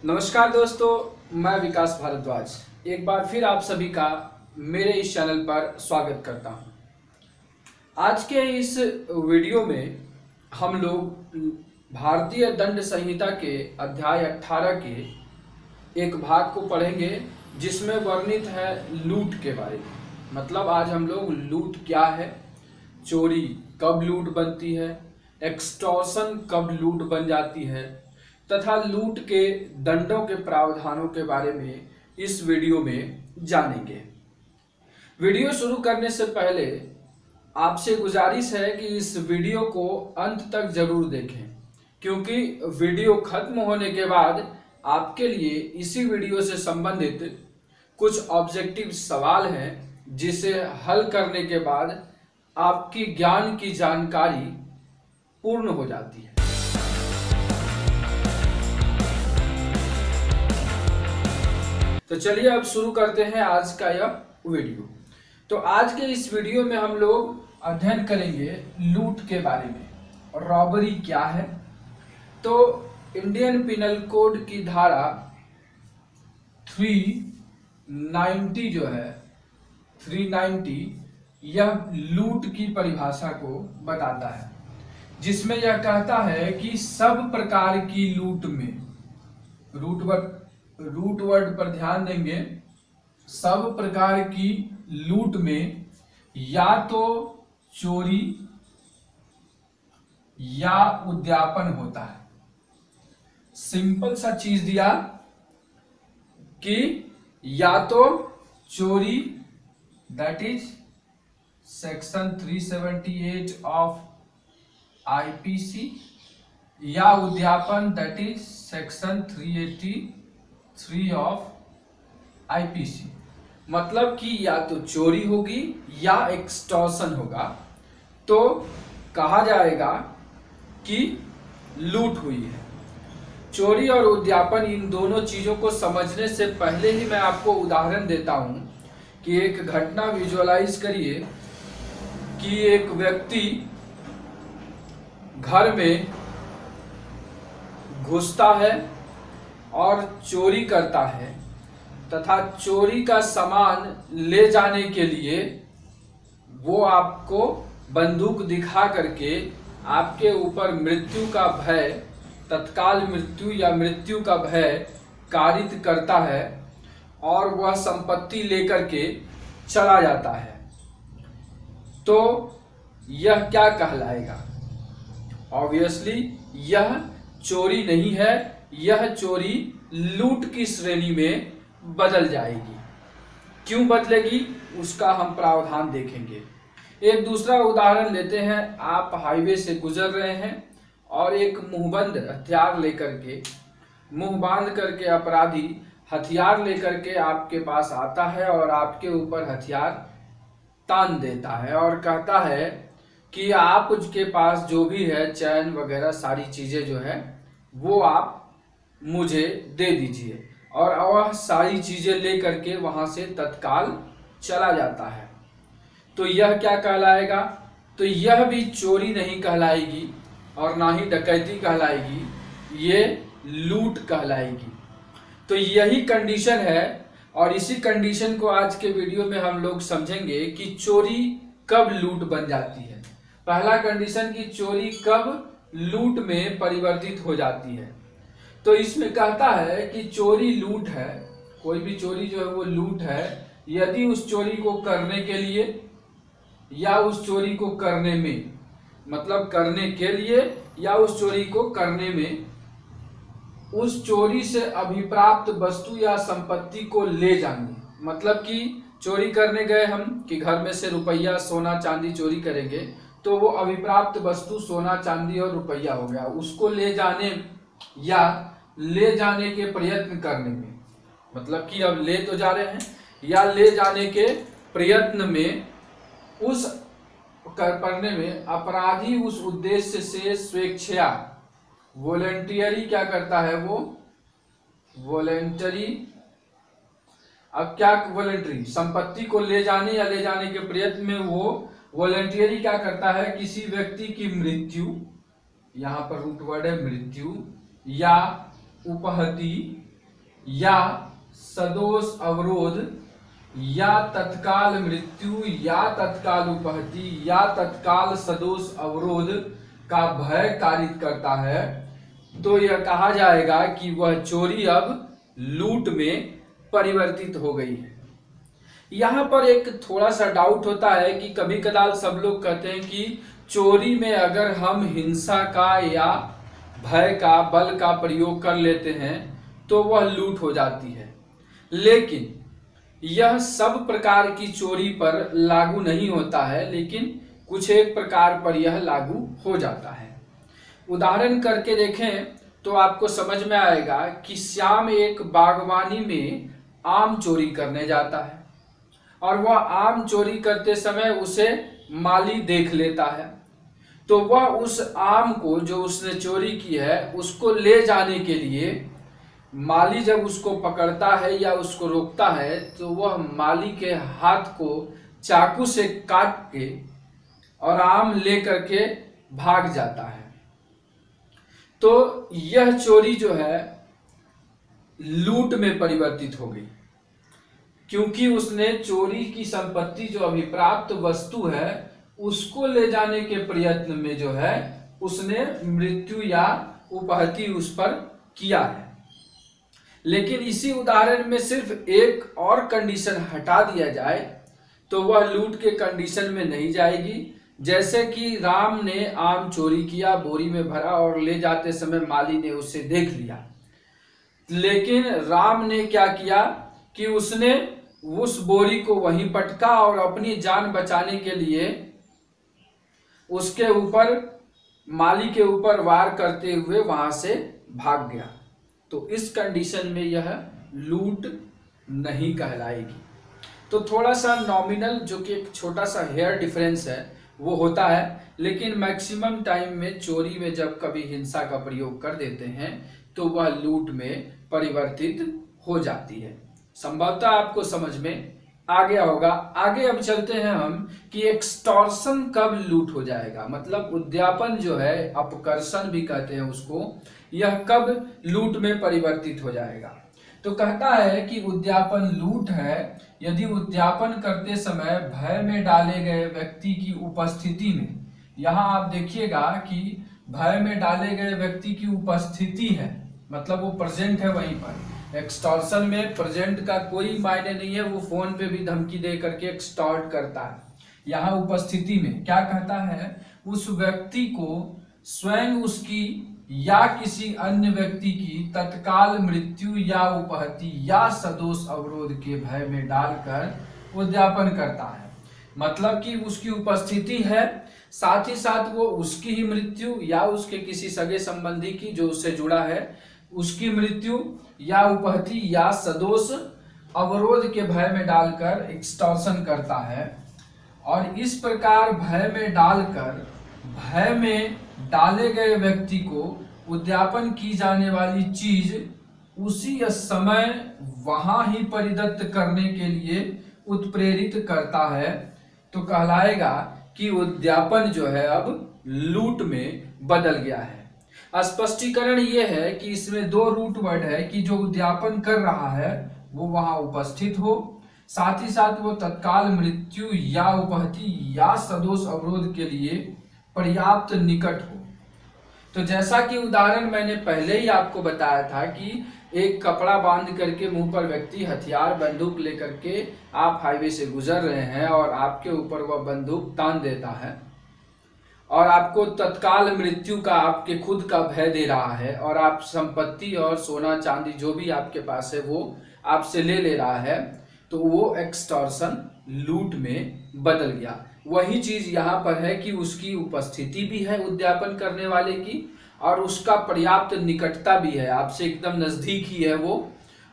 नमस्कार दोस्तों, मैं विकास भारद्वाज एक बार फिर आप सभी का मेरे इस चैनल पर स्वागत करता हूं। आज के इस वीडियो में हम लोग भारतीय दंड संहिता के अध्याय 18 के एक भाग को पढ़ेंगे जिसमें वर्णित है लूट के बारे में। मतलब आज हम लोग लूट क्या है, चोरी कब लूट बनती है, एक्सटॉर्शन कब लूट बन जाती है तथा लूट के दंडों के प्रावधानों के बारे में इस वीडियो में जानेंगे। वीडियो शुरू करने से पहले आपसे गुजारिश है कि इस वीडियो को अंत तक जरूर देखें, क्योंकि वीडियो खत्म होने के बाद आपके लिए इसी वीडियो से संबंधित कुछ ऑब्जेक्टिव सवाल हैं जिसे हल करने के बाद आपकी ज्ञान की जानकारी पूर्ण हो जाती है। तो चलिए अब शुरू करते हैं आज का यह वीडियो। तो आज के इस वीडियो में हम लोग अध्ययन करेंगे लूट के बारे में। और रॉबरी क्या है, तो इंडियन पिनल कोड की धारा 390 जो है 390 यह लूट की परिभाषा को बताता है, जिसमें यह कहता है कि सब प्रकार की लूट में, रूट वर्ड पर ध्यान देंगे, सब प्रकार की लूट में या तो चोरी या उद्यापन होता है। सिंपल सा चीज दिया कि या तो चोरी, that is section 378 of IPC, या उद्यापन that is section 383 of IPC. मतलब कि या तो चोरी होगी या एक्सटॉर्शन होगा तो कहा जाएगा कि लूट हुई है। चोरी और उद्यापन, इन दोनों चीजों को समझने से पहले ही मैं आपको उदाहरण देता हूं कि एक घटना विजुअलाइज करिए कि एक व्यक्ति घर में घुसता है और चोरी करता है तथा चोरी का सामान ले जाने के लिए वो आपको बंदूक दिखा करके आपके ऊपर मृत्यु का भय, तत्काल मृत्यु या मृत्यु का भय कारित करता है और वह संपत्ति लेकर के चला जाता है। तो यह क्या कहलाएगा? ऑब्वियसली यह चोरी नहीं है, यह चोरी लूट की श्रेणी में बदल जाएगी। क्यों बदलेगी उसका हम प्रावधान देखेंगे। एक दूसरा उदाहरण लेते हैं। आप हाईवे से गुजर रहे हैं और एक मुंहबंद हथियार लेकर के, मुंह बांध करके अपराधी हथियार लेकर के आपके पास आता है और आपके ऊपर हथियार तान देता है और कहता है कि आप उसके पास जो भी है, चैन वगैरह सारी चीजें जो है वो आप मुझे दे दीजिए, और वह सारी चीजें लेकर के वहां से तत्काल चला जाता है। तो यह क्या कहलाएगा? तो यह भी चोरी नहीं कहलाएगी और ना ही डकैती कहलाएगी, ये लूट कहलाएगी। तो यही कंडीशन है और इसी कंडीशन को आज के वीडियो में हम लोग समझेंगे कि चोरी कब लूट बन जाती है। पहला कंडीशन कि चोरी कब लूट में परिवर्तित हो जाती है। तो इसमें कहता है कि चोरी लूट है, कोई भी चोरी जो है वो लूट है यदि उस चोरी को करने के लिए या उस चोरी को करने में, मतलब करने के लिए या उस चोरी को करने में, उस चोरी से अभिप्राप्त वस्तु या संपत्ति को ले जाने। मतलब कि चोरी करने गए हम कि घर में से रुपया, सोना, चांदी चोरी करेंगे, तो वो अभिप्राप्त वस्तु सोना, चांदी और रुपया हो गया। उसको ले जाने या ले जाने के प्रयत्न करने में, मतलब कि अब ले तो जा रहे हैं, या ले जाने के प्रयत्न में, उस करने में अपराधी उस उद्देश्य से स्वेच्छया, वॉलेंटियरी क्या करता है वो, वॉलेंटरी, अब क्या वॉलेंटरी, संपत्ति को ले जाने या ले जाने के प्रयत्न में वो वॉलेंटियरी क्या करता है, किसी व्यक्ति की मृत्यु, यहां पर रूट वर्ड है मृत्यु, या उपहति या सदोष अवरोध या तत्काल मृत्यु या तत्काल उपहति या तत्काल सदोष अवरोध का भय कारित करता है, तो यह कहा जाएगा कि वह चोरी अब लूट में परिवर्तित हो गई है। यहाँ पर एक थोड़ा सा डाउट होता है कि कभी कदार सब लोग कहते हैं कि चोरी में अगर हम हिंसा का या भय का, बल का प्रयोग कर लेते हैं तो वह लूट हो जाती है, लेकिन यह सब प्रकार की चोरी पर लागू नहीं होता है, लेकिन कुछ एक प्रकार पर यह लागू हो जाता है। उदाहरण करके देखें तो आपको समझ में आएगा कि श्याम एक बागवानी में आम चोरी करने जाता है और वह आम चोरी करते समय उसे माली देख लेता है, तो वह उस आम को जो उसने चोरी की है उसको ले जाने के लिए माली जब उसको पकड़ता है या उसको रोकता है तो वह माली के हाथ को चाकू से काट के और आम ले करके भाग जाता है। तो यह चोरी जो है लूट में परिवर्तित हो गई, क्योंकि उसने चोरी की संपत्ति जो अभिप्राप्त वस्तु है उसको ले जाने के प्रयत्न में जो है उसने मृत्यु या उपहति उस पर किया है। लेकिन इसी उदाहरण में सिर्फ एक और कंडीशन हटा दिया जाए तो वह लूट के कंडीशन में नहीं जाएगी। जैसे कि राम ने आम चोरी किया, बोरी में भरा और ले जाते समय माली ने उसे देख लिया, लेकिन राम ने क्या किया कि उसने उस बोरी को वहीं पटका और अपनी जान बचाने के लिए उसके ऊपर, माली के ऊपर वार करते हुए वहां से भाग गया। तो इस कंडीशन में यह लूट नहीं कहलाएगी। तो थोड़ा सा नॉमिनल जो कि एक छोटा सा हेयर डिफरेंस है वो होता है, लेकिन मैक्सिमम टाइम में चोरी में जब कभी हिंसा का प्रयोग कर देते हैं तो वह लूट में परिवर्तित हो जाती है। संभवतः आपको समझ में आ गया होगा। आगे अब चलते हैं हम कि एक्सटॉर्शन कब लूट हो जाएगा, मतलब उद्यापन जो है, अपकर्षण भी कहते हैं उसको, यह कब लूट में परिवर्तित हो जाएगा। तो कहता है कि उद्यापन लूट है यदि उद्यापन करते समय भय में डाले गए व्यक्ति की उपस्थिति में, यहाँ आप देखिएगा कि भय में डाले गए व्यक्ति की उपस्थिति है, मतलब वो प्रेजेंट है वहीं पर। एक्सटॉर्शन में प्रेजेंट का कोई मायने नहीं है, वो फोन पे भी धमकी दे करके एक्सटॉर्ट करता है। यहाँ उपस्थिति में क्या कहता है, उस व्यक्ति को स्वयं उसकी या किसी अन्य व्यक्ति की तत्काल मृत्यु या उपहति या सदोष अवरोध के भय में डालकर उद्यापन करता है। मतलब कि उसकी उपस्थिति है, साथ ही साथ वो उसकी ही मृत्यु या उसके किसी सगे संबंधी की जो उससे जुड़ा है उसकी मृत्यु या उपहति या सदोष अवरोध के भय में डालकर एक्सटॉर्शन करता है। और इस प्रकार भय में डालकर भय में डाले गए व्यक्ति को उद्यापन की जाने वाली चीज उसी समय वहां ही परिदत्त करने के लिए उत्प्रेरित करता है, तो कहलाएगा कि उद्यापन जो है अब लूट में बदल गया है। स्पष्टीकरण यह है कि इसमें दो रूट वर्ड है कि जो उद्यापन कर रहा है वो वहां उपस्थित हो, साथ ही साथ वो तत्काल मृत्यु या उपहति या सदोष अवरोध के लिए पर्याप्त निकट हो। तो जैसा कि उदाहरण मैंने पहले ही आपको बताया था कि एक कपड़ा बांध करके मुंह पर व्यक्ति हथियार बंदूक लेकर के आप हाईवे से गुजर रहे हैं और आपके ऊपर वह बंदूक तान देता है और आपको तत्काल मृत्यु का, आपके खुद का भय दे रहा है और आप संपत्ति और सोना चांदी जो भी आपके पास है वो आपसे ले रहा है, तो वो एक्सटॉर्शन लूट में बदल गया। वही चीज यहाँ पर है कि उसकी उपस्थिति भी है उद्यापन करने वाले की और उसका पर्याप्त निकटता भी है, आपसे एकदम नजदीक ही है वो,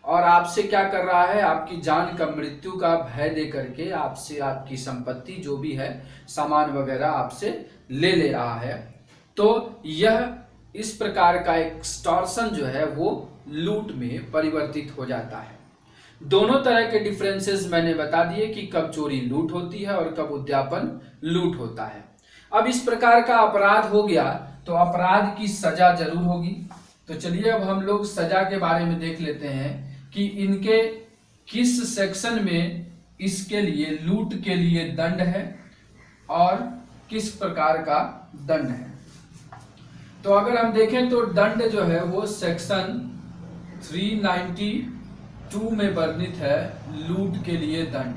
और आपसे क्या कर रहा है, आपकी जान का, मृत्यु का भय दे करके आपसे आपकी संपत्ति जो भी है, सामान वगैरह आपसे ले रहा है। तो यह इस प्रकार का एक्सटॉर्शन जो है वो लूट में परिवर्तित हो जाता है। दोनों तरह के डिफरेंसेस मैंने बता दिए कि कब चोरी लूट होती है और कब उद्यापन लूट होता है। अब इस प्रकार का अपराध हो गया तो अपराध की सजा जरूर होगी। तो चलिए अब हम लोग सजा के बारे में देख लेते हैं कि इनके किस सेक्शन में इसके लिए लूट के लिए दंड है और किस प्रकार का दंड है। तो अगर हम देखें तो दंड जो है वो सेक्शन 392 में वर्णित है। लूट के लिए दंड,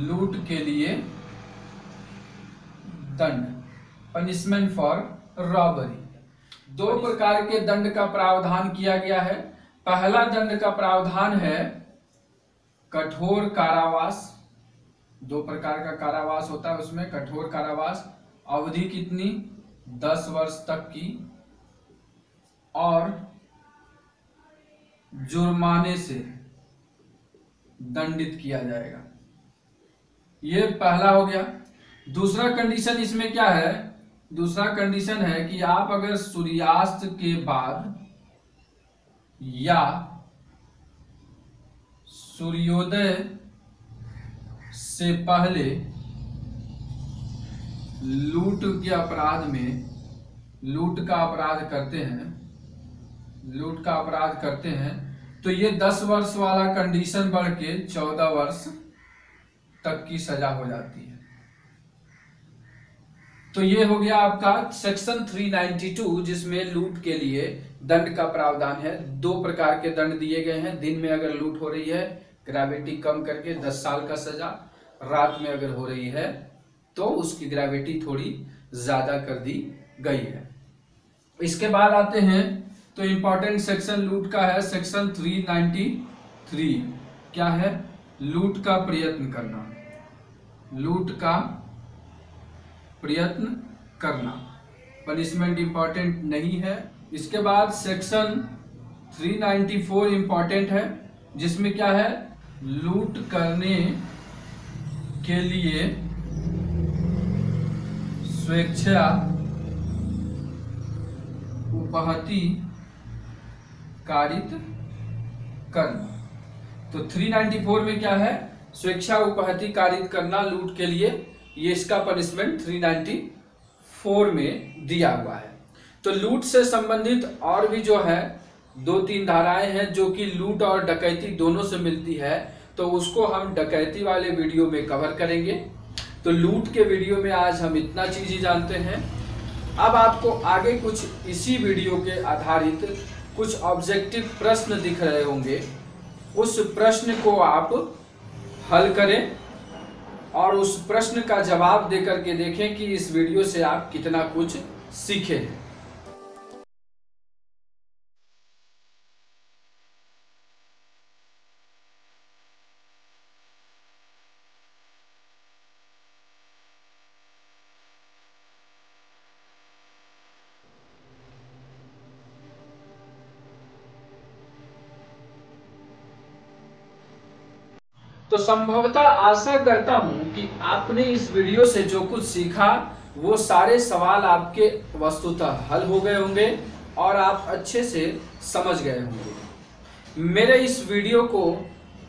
लूट के लिए दंड, पनिशमेंट फॉर रॉबरी। दो प्रकार के दंड का प्रावधान किया गया है। पहला दंड का प्रावधान है कठोर कारावास। दो प्रकार का कारावास होता है, उसमें कठोर कारावास, अवधि कितनी, 10 वर्ष तक की, और जुर्माने से दंडित किया जाएगा। ये पहला हो गया। दूसरा कंडीशन इसमें क्या है, दूसरा कंडीशन है कि आप अगर सूर्यास्त के बाद या सूर्योदय से पहले लूट के अपराध में लूट का अपराध करते हैं तो ये 10 वर्ष वाला कंडीशन बढ़ के 14 वर्ष तक की सजा हो जाती है। तो ये हो गया आपका सेक्शन 392, जिसमें लूट के लिए दंड का प्रावधान है। दो प्रकार के दंड दिए गए हैं। दिन में अगर लूट हो रही है, ग्रेविटी कम करके 10 साल का सजा, रात में अगर हो रही है तो उसकी ग्रेविटी थोड़ी ज्यादा कर दी गई है। इसके बाद आते हैं तो इंपॉर्टेंट सेक्शन लूट का है, सेक्शन 393। क्या है, लूट का प्रयत्न करना, लूट का प्रयत्न करना, पनिशमेंट इंपॉर्टेंट नहीं है। इसके बाद सेक्शन 394 इंपॉर्टेंट है, जिसमें क्या है, लूट करने के लिए स्वेच्छा उपहति कारित करना। तो 394 में क्या है, स्वेच्छा उपहति कारित करना लूट के लिए, ये इसका पनिशमेंट 394 में दिया हुआ है। तो लूट से संबंधित और भी जो है 2-3 धाराएं हैं जो कि लूट और डकैती दोनों से मिलती है, तो उसको हम डकैती वाले वीडियो में कवर करेंगे। तो लूट के वीडियो में आज हम इतना चीज ही जानते हैं। अब आपको आगे कुछ इसी वीडियो के आधारित कुछ ऑब्जेक्टिव प्रश्न दिख रहे होंगे, उस प्रश्न को आप हल करें और उस प्रश्न का जवाब देकर के देखें कि इस वीडियो से आप कितना कुछ सीखे हैं। तो संभवतः आशा करता हूं कि आपने इस वीडियो से जो कुछ सीखा वो सारे सवाल आपके वस्तुतः हल हो गए होंगे और आप अच्छे से समझ गए होंगे। मेरे इस वीडियो को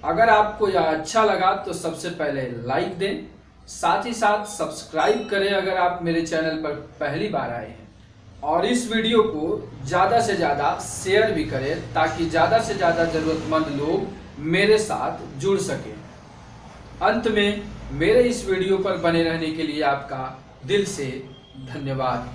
अगर आपको यह अच्छा लगा तो सबसे पहले लाइक दें, साथ ही साथ सब्सक्राइब करें अगर आप मेरे चैनल पर पहली बार आए हैं, और इस वीडियो को ज़्यादा से ज़्यादा शेयर भी करें ताकि ज़्यादा से ज़्यादा ज़रूरतमंद लोग मेरे साथ जुड़ सकें। अंत में मेरे इस वीडियो पर बने रहने के लिए आपका दिल से धन्यवाद।